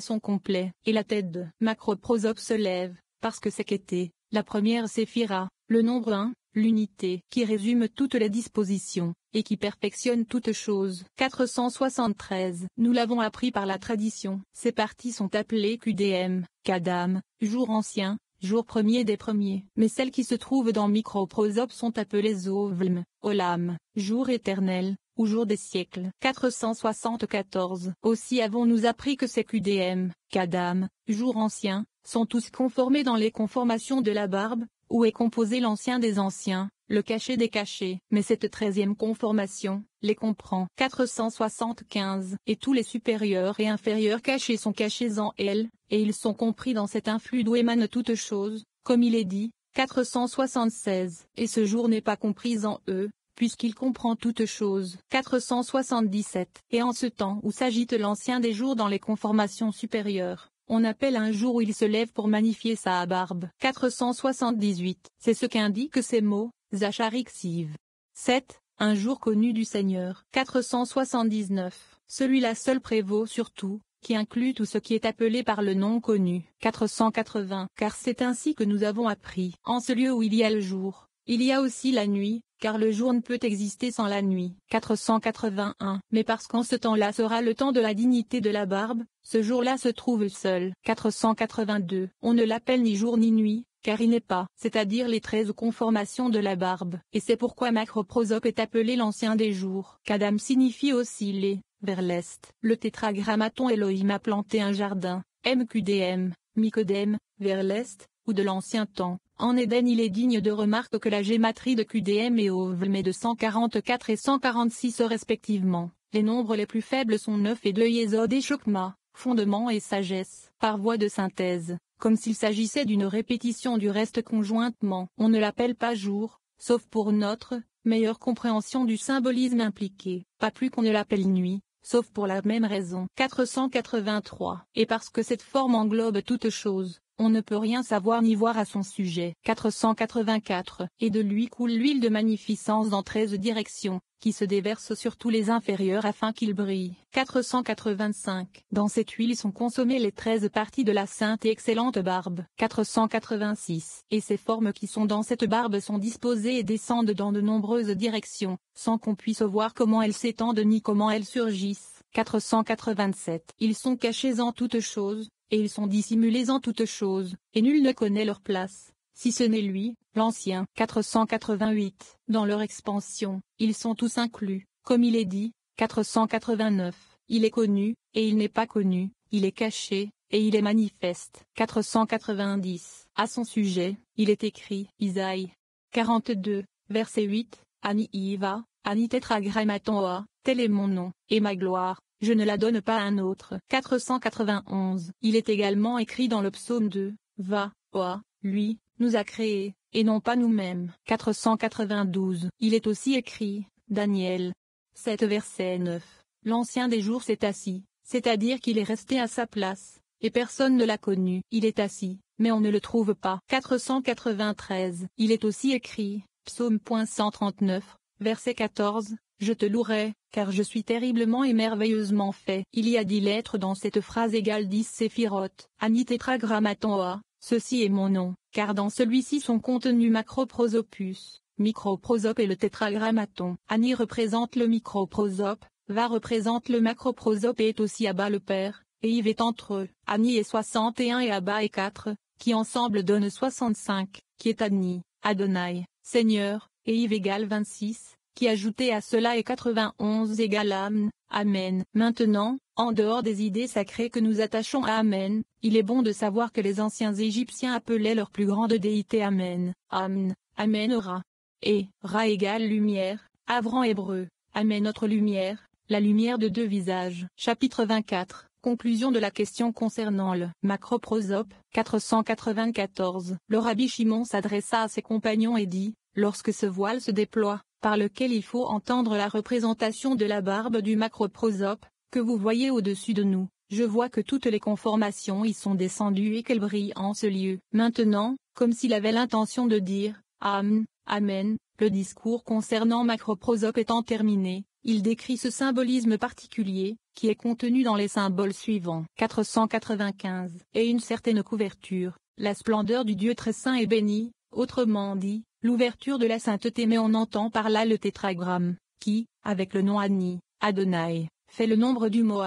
sont complets, et la tête de Macroprosope se lève, parce que c'est qu'était, la première séphira, le nombre 1, l'unité, qui résume toutes les dispositions, et qui perfectionne toutes choses. 473. Nous l'avons appris par la tradition. Ces parties sont appelées QDM, Kadam, jour ancien, jour premier des premiers. Mais celles qui se trouvent dans Microprosope sont appelées Zovlm, Olam, jour éternel, ou jour des siècles. 474. Aussi avons-nous appris que ces QDM, Kadam, jour ancien, sont tous conformés dans les conformations de la barbe, où est composé l'ancien des anciens, le caché des cachés. Mais cette 13e conformation, les comprend. 475. Et tous les supérieurs et inférieurs cachés sont cachés en elle, et ils sont compris dans cet influx d'où émanent toutes choses, comme il est dit. 476. Et ce jour n'est pas compris en eux, puisqu'il comprend toutes choses. 477. Et en ce temps où s'agite l'ancien des jours dans les conformations supérieures, on appelle un jour où il se lève pour magnifier sa barbe. 478. C'est ce qu'indiquent ces mots, Zacharixiv. 7. Un jour connu du Seigneur. 479. Celui-là seul prévaut sur tout, qui inclut tout ce qui est appelé par le nom connu. 480. Car c'est ainsi que nous avons appris. En ce lieu où il y a le jour, il y a aussi la nuit, car le jour ne peut exister sans la nuit. 481. Mais parce qu'en ce temps-là sera le temps de la dignité de la barbe, ce jour-là se trouve seul. 482. On ne l'appelle ni jour ni nuit, car il n'est pas, c'est-à-dire les 13 conformations de la barbe. Et c'est pourquoi Macroprosope est appelé l'ancien des jours. Kadam signifie aussi les, vers l'est. Le tétragrammaton Elohim a planté un jardin, MQDM, Mycodème, vers l'est, ou de l'ancien temps. En Éden il est digne de remarque que la gématrie de QDM et Ovlm est de 144 et 146 respectivement. Les nombres les plus faibles sont 9 et 2 Yesod et Chokma, fondement et sagesse, par voie de synthèse, comme s'il s'agissait d'une répétition du reste conjointement. On ne l'appelle pas jour, sauf pour notre meilleure compréhension du symbolisme impliqué, pas plus qu'on ne l'appelle nuit, sauf pour la même raison. 483. Et parce que cette forme englobe toute chose, on ne peut rien savoir ni voir à son sujet. 484. Et de lui coule l'huile de magnificence dans 13 directions, qui se déverse sur tous les inférieurs afin qu'ils brillent. 485. Dans cette huile sont consommées les 13 parties de la sainte et excellente barbe. 486. Et ces formes qui sont dans cette barbe sont disposées et descendent dans de nombreuses directions, sans qu'on puisse voir comment elles s'étendent ni comment elles surgissent. 487. Ils sont cachés en toutes choses, et ils sont dissimulés en toutes choses, et nul ne connaît leur place, si ce n'est lui, l'ancien. 488. Dans leur expansion, ils sont tous inclus, comme il est dit. 489. Il est connu, et il n'est pas connu, il est caché, et il est manifeste. 490. À son sujet, il est écrit. Isaïe 42, verset 8, Ani Iva, Ani Tétragrammaton, tel est mon nom, et ma gloire, je ne la donne pas à un autre. 491. Il est également écrit dans le psaume 2, Va, Oa, lui, nous a créés, et non pas nous-mêmes. 492. Il est aussi écrit, Daniel 7 verset 9. L'ancien des jours s'est assis, c'est-à-dire qu'il est resté à sa place, et personne ne l'a connu. Il est assis, mais on ne le trouve pas. 493. Il est aussi écrit, psaume 139, verset 14, Je te louerai, car je suis terriblement et merveilleusement fait. Il y a 10 lettres dans cette phrase égale 10 séphirotes. Ani Tétragrammaton, ceci est mon nom, car dans celui-ci sont contenus Macroprosopus, Microprosope et le Tétragrammaton. Ani représente le Microprosope, Va représente le Macroprosope et est aussi Abba le Père, et Yves est entre eux. Ani est 61 et Abba est 4, qui ensemble donnent 65, qui est Ani, Adonai, Seigneur, et Yves égale 26. Qui ajouté à cela est 91 égale Amen, Amen. Maintenant, en dehors des idées sacrées que nous attachons à Amen, il est bon de savoir que les anciens Égyptiens appelaient leur plus grande déité Amen, Amen, Amen Ra. Et, Ra égale lumière, Avran hébreu, Amen notre lumière, la lumière de 2 visages. Chapitre 24. Conclusion de la question concernant le Macroprosope, 494. Le Rabbi Shimon s'adressa à ses compagnons et dit, lorsque ce voile se déploie, par lequel il faut entendre la représentation de la barbe du Macroprosope, que vous voyez au-dessus de nous, je vois que toutes les conformations y sont descendues et qu'elles brillent en ce lieu. Maintenant, comme s'il avait l'intention de dire, Amen, Amen, le discours concernant Macroprosope étant terminé, il décrit ce symbolisme particulier, qui est contenu dans les symboles suivants. 495. Et une certaine couverture, la splendeur du Dieu très saint et béni, autrement dit, l'ouverture de la sainteté, mais on entend par là le tétragramme, qui, avec le nom Ani, Adonai, fait le nombre du mot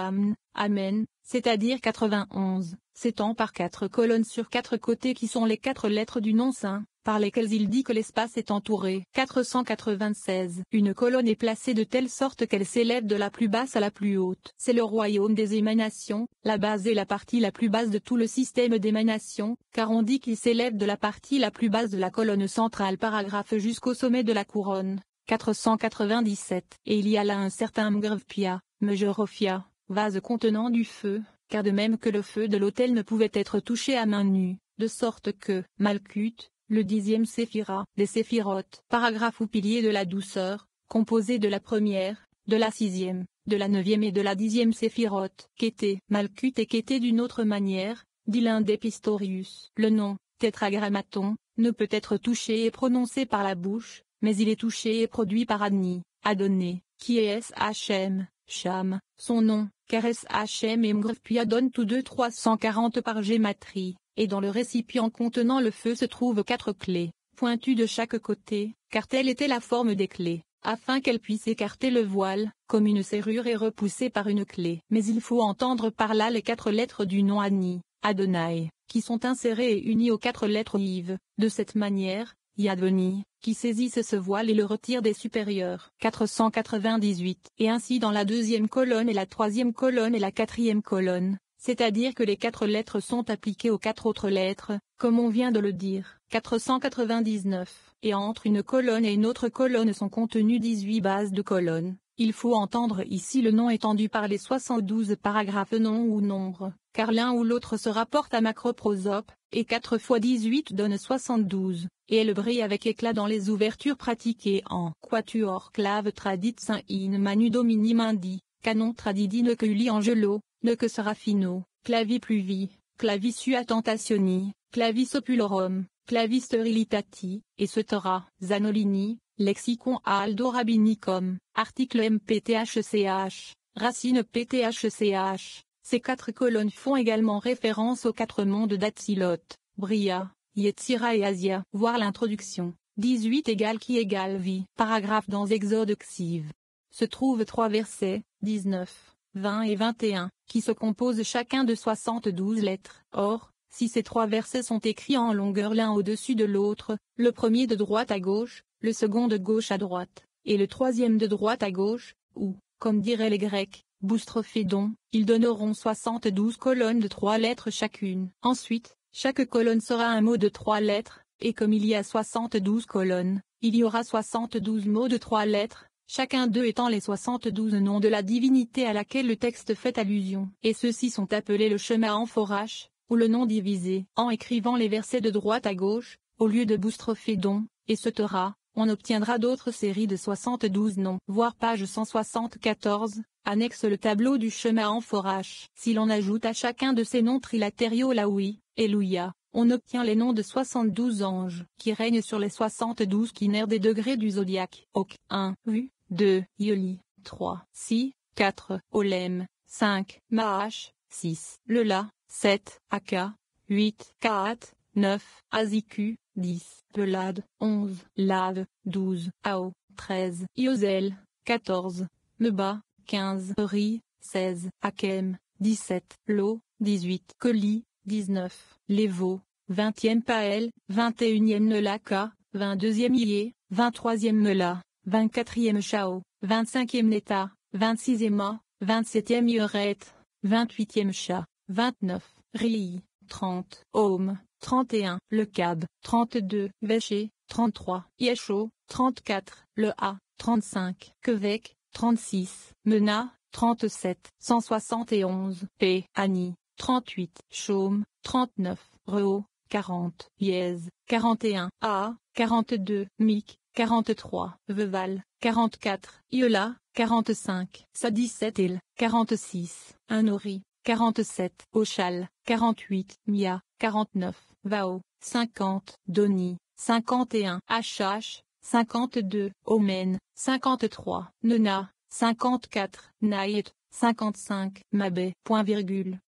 Amen, c'est-à-dire 91, s'étend par 4 colonnes sur 4 côtés qui sont les 4 lettres du nom saint, par lesquelles il dit que l'espace est entouré. 496. Une colonne est placée de telle sorte qu'elle s'élève de la plus basse à la plus haute. C'est le royaume des émanations, la base est la partie la plus basse de tout le système d'émanation, car on dit qu'il s'élève de la partie la plus basse de la colonne centrale paragraphe jusqu'au sommet de la couronne. 497. Et il y a là un certain Mgrvpia, Mejorofia, vase contenant du feu, car de même que le feu de l'autel ne pouvait être touché à main nue, de sorte que, Malkut, le 10e séphira, des séphirotes, paragraphe ou pilier de la douceur, composé de la première, de la 6e, de la 9e et de la 10e séphirote, Kété, Malkut et Kété d'une autre manière, dit l'un des Pistorius. Le nom, tétragrammaton, ne peut être touché et prononcé par la bouche, mais il est touché et produit par Adni, Adonné, qui est Shm, Sham, son nom, car Shm et Mgrvpia donnent tous deux 340 par gématrie. Et dans le récipient contenant le feu se trouvent 4 clés, pointues de chaque côté, car telle était la forme des clés, afin qu'elles puissent écarter le voile, comme une serrure est repoussée par une clé. Mais il faut entendre par là les 4 lettres du nom Ani, Adonai, qui sont insérées et unies aux 4 lettres Yves, de cette manière, Yadoni, qui saisissent ce voile et le retirent des supérieurs. 498. Et ainsi dans la 2e colonne et la 3e colonne et la 4e colonne. C'est-à-dire que les 4 lettres sont appliquées aux 4 autres lettres, comme on vient de le dire. 499. Et entre une colonne et une autre colonne sont contenues 18 bases de colonnes. Il faut entendre ici le nom étendu par les 72 paragraphes nom ou nombre, car l'un ou l'autre se rapporte à macroprosope, et 4 fois 18 donne 72, et elle brille avec éclat dans les ouvertures pratiquées en quatuor clave tradit saint in manu domini mindi, canon tradidi ne que uli angelo. Ne que serafino, clavi pluvi, clavis sua tentationi, clavis opulorum, clavis sterilitati, et cetera. Zanolini, lexicon aldo rabbinicum, article mpthch, racine pthch. Ces 4 colonnes font également référence aux 4 mondes d'Atzilot, Bria, Yetzira et Asia. Voir l'introduction. 18 égale qui égale vie. Paragraphe dans Exode Xiv. Se trouvent 3 versets, 19. 20 et 21, qui se composent chacun de 72 lettres. Or, si ces 3 versets sont écrits en longueur l'un au-dessus de l'autre, le premier de droite à gauche, le second de gauche à droite, et le troisième de droite à gauche, ou, comme diraient les Grecs, boustrophédon, ils donneront 72 colonnes de 3 lettres chacune. Ensuite, chaque colonne sera un mot de 3 lettres, et comme il y a 72 colonnes, il y aura 72 mots de 3 lettres, chacun d'eux étant les 72 noms de la divinité à laquelle le texte fait allusion. Et ceux-ci sont appelés le chemin amphorache, ou le nom divisé. En écrivant les versets de droite à gauche, au lieu de boustrophédon, etc., on obtiendra d'autres séries de 72 noms. Voir page 174, annexe le tableau du chemin amphorache. Si l'on ajoute à chacun de ces noms trilatériaux la oui, et Louia, on obtient les noms de 72 anges, qui règnent sur les 72 kinaires des degrés du zodiaque. Ok, 1, Vu. 2, Yoli, 3, Si, 4, Olem, 5, Maash, 6, Lela, 7, Aka, 8, Kaat, 9, Aziku, 10, Pelad, 11, Lav, 12, Ao, 13, Yozel, 14, Meba, 15, Ri, 16, Akem, 17, Lo, 18, Koli, 19, Levo, 20e Paël, 21e Nelaka, 22e Ié, 23e Mela, 24e Chao, 25e Neta, 26e Ma, 27e Yoret, 28e Cha, 29, Rii, 30, Om, 31, Le Cab, 32, Véché, 33, Yesho, 34, Le A, 35, Quevec, 36, Mena, 37, 171, P. Ani, 38, Chaume, 39, Reo, 40, Yez, 41, A, 42, Mik, 43, Veval, 44, Iola, 45, Sa17 Il, 46, Unori, 47, Oshal, 48, Mia, 49, Vao, 50, Doni, 51, Hh, 52, Omen, 53, Nena, 54, Naït, 55, Mabé, point virgule.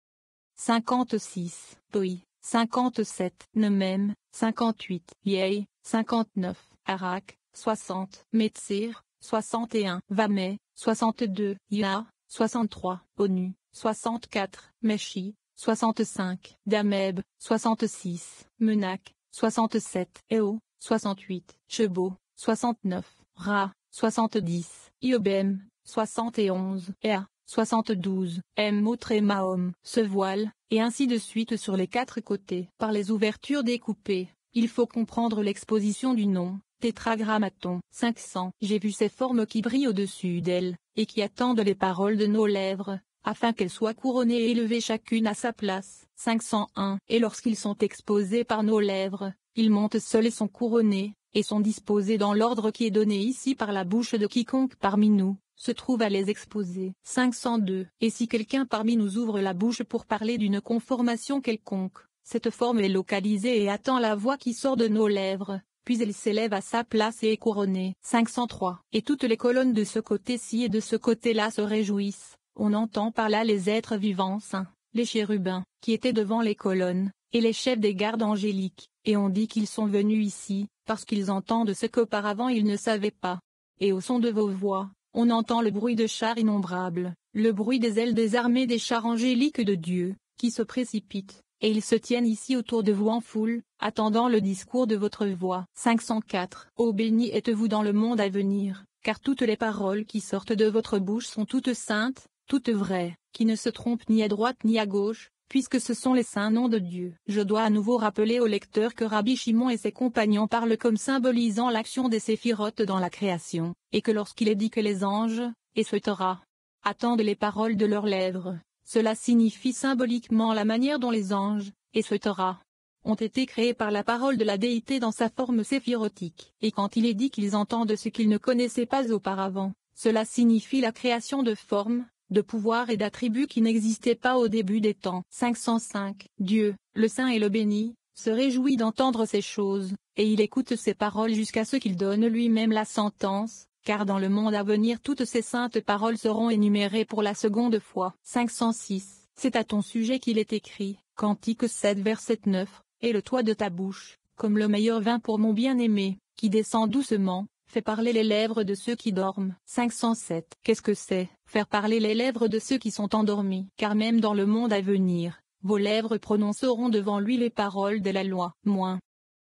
56, Poi, 57, Nemem, 58, Yei, 59, Arak, 60, Metzir, 61, Vamé, 62, Ya, 63, Onu, 64, Meshi, 65, Dameb, 66, Menak, 67, Eo, 68, Chebo, 69, Ra, 70, Iobem, 71, Ea, 72, Motrémaom, se voile, et ainsi de suite sur les quatre côtés. Par les ouvertures découpées, il faut comprendre l'exposition du nom, tétragrammaton. 500. J'ai vu ces formes qui brillent au-dessus d'elles, et qui attendent les paroles de nos lèvres, afin qu'elles soient couronnées et élevées chacune à sa place. 501. Et lorsqu'ils sont exposés par nos lèvres, ils montent seuls et sont couronnés, et sont disposés dans l'ordre qui est donné ici par la bouche de quiconque parmi nous se trouve à les exposer. 502. Et si quelqu'un parmi nous ouvre la bouche pour parler d'une conformation quelconque, cette forme est localisée et attend la voix qui sort de nos lèvres, puis elle s'élève à sa place et est couronnée. 503. Et toutes les colonnes de ce côté-ci et de ce côté-là se réjouissent. On entend par là les êtres vivants saints, les chérubins, qui étaient devant les colonnes, et les chefs des gardes angéliques, et on dit qu'ils sont venus ici, parce qu'ils entendent ce qu'auparavant ils ne savaient pas. Et au son de vos voix, on entend le bruit de chars innombrables, le bruit des ailes des armées des chars angéliques de Dieu, qui se précipitent, et ils se tiennent ici autour de vous en foule, attendant le discours de votre voix. 504. Ô bénis êtes-vous dans le monde à venir, car toutes les paroles qui sortent de votre bouche sont toutes saintes, toutes vraies, qui ne se trompent ni à droite ni à gauche, puisque ce sont les saints noms de Dieu. Je dois à nouveau rappeler au lecteur que Rabbi Shimon et ses compagnons parlent comme symbolisant l'action des séphirotes dans la création, et que lorsqu'il est dit que les anges, et ce Torah, attendent les paroles de leurs lèvres, cela signifie symboliquement la manière dont les anges, et ce Torah, ont été créés par la parole de la déité dans sa forme séphirotique. Et quand il est dit qu'ils entendent ce qu'ils ne connaissaient pas auparavant, cela signifie la création de formes, de pouvoirs et d'attributs qui n'existaient pas au début des temps. 505. Dieu, le Saint et le Béni, se réjouit d'entendre ces choses, et il écoute ces paroles jusqu'à ce qu'il donne lui-même la sentence, car dans le monde à venir toutes ces saintes paroles seront énumérées pour la seconde fois. 506. C'est à ton sujet qu'il est écrit, Cantique 7 verset 9, et le toit de ta bouche, comme le meilleur vin pour mon bien-aimé, qui descend doucement, fait parler les lèvres de ceux qui dorment. 507. Qu'est-ce que c'est, faire parler les lèvres de ceux qui sont endormis? Car même dans le monde à venir, vos lèvres prononceront devant lui les paroles de la loi.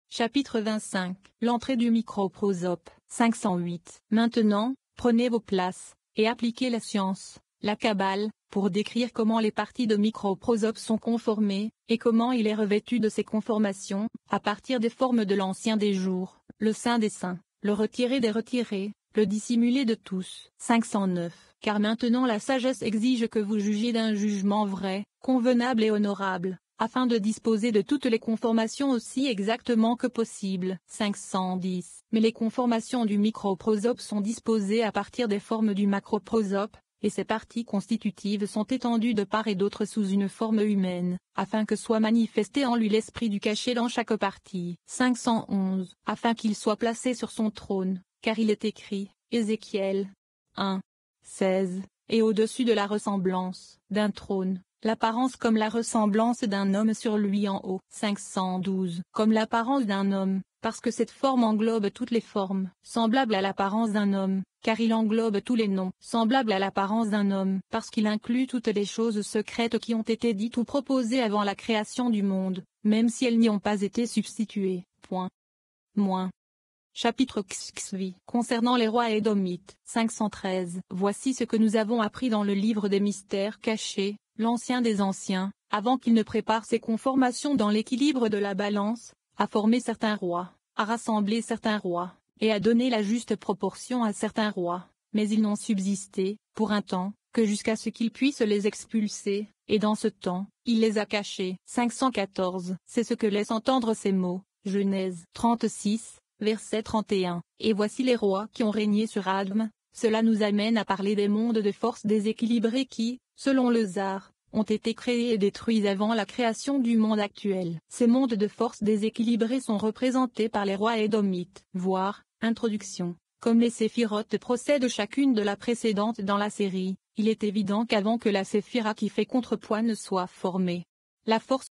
Chapitre 25. L'entrée du microprosope. 508. Maintenant, prenez vos places, et appliquez la science, la Kabbale, pour décrire comment les parties de microprosope sont conformées, et comment il est revêtu de ces conformations, à partir des formes de l'ancien des jours, le saint des saints, le retiré des retirés, le dissimulé de tous. 509. Car maintenant la sagesse exige que vous jugiez d'un jugement vrai, convenable et honorable, afin de disposer de toutes les conformations aussi exactement que possible. 510. Mais les conformations du microprosope sont disposées à partir des formes du macroprosope, et ces parties constitutives sont étendues de part et d'autre sous une forme humaine, afin que soit manifesté en lui l'esprit du cachet dans chaque partie. 511. Afin qu'il soit placé sur son trône, car il est écrit, Ézéchiel 1, 16, et au-dessus de la ressemblance d'un trône, l'apparence comme la ressemblance d'un homme sur lui en haut. 512. Comme l'apparence d'un homme, parce que cette forme englobe toutes les formes, semblable à l'apparence d'un homme, car il englobe tous les noms, semblable à l'apparence d'un homme, parce qu'il inclut toutes les choses secrètes qui ont été dites ou proposées avant la création du monde, même si elles n'y ont pas été substituées. Chapitre XXV. Concernant les rois édomites. 513. Voici ce que nous avons appris dans le livre des mystères cachés, l'ancien des anciens, avant qu'il ne prépare ses conformations dans l'équilibre de la balance, à former certains rois, à rassembler certains rois, et à donner la juste proportion à certains rois, mais ils n'ont subsisté, pour un temps, que jusqu'à ce qu'il puisse les expulser, et dans ce temps, il les a cachés. 514. C'est ce que laissent entendre ces mots, Genèse 36, verset 31. Et voici les rois qui ont régné sur Adm. Cela nous amène à parler des mondes de force déséquilibrés qui, selon le Zohar, ont été créés et détruits avant la création du monde actuel. Ces mondes de force déséquilibrés sont représentés par les rois édomites. Voir, introduction. Comme les séphirotes procèdent chacune de la précédente dans la série, il est évident qu'avant que la séphira qui fait contrepoids ne soit formée, la force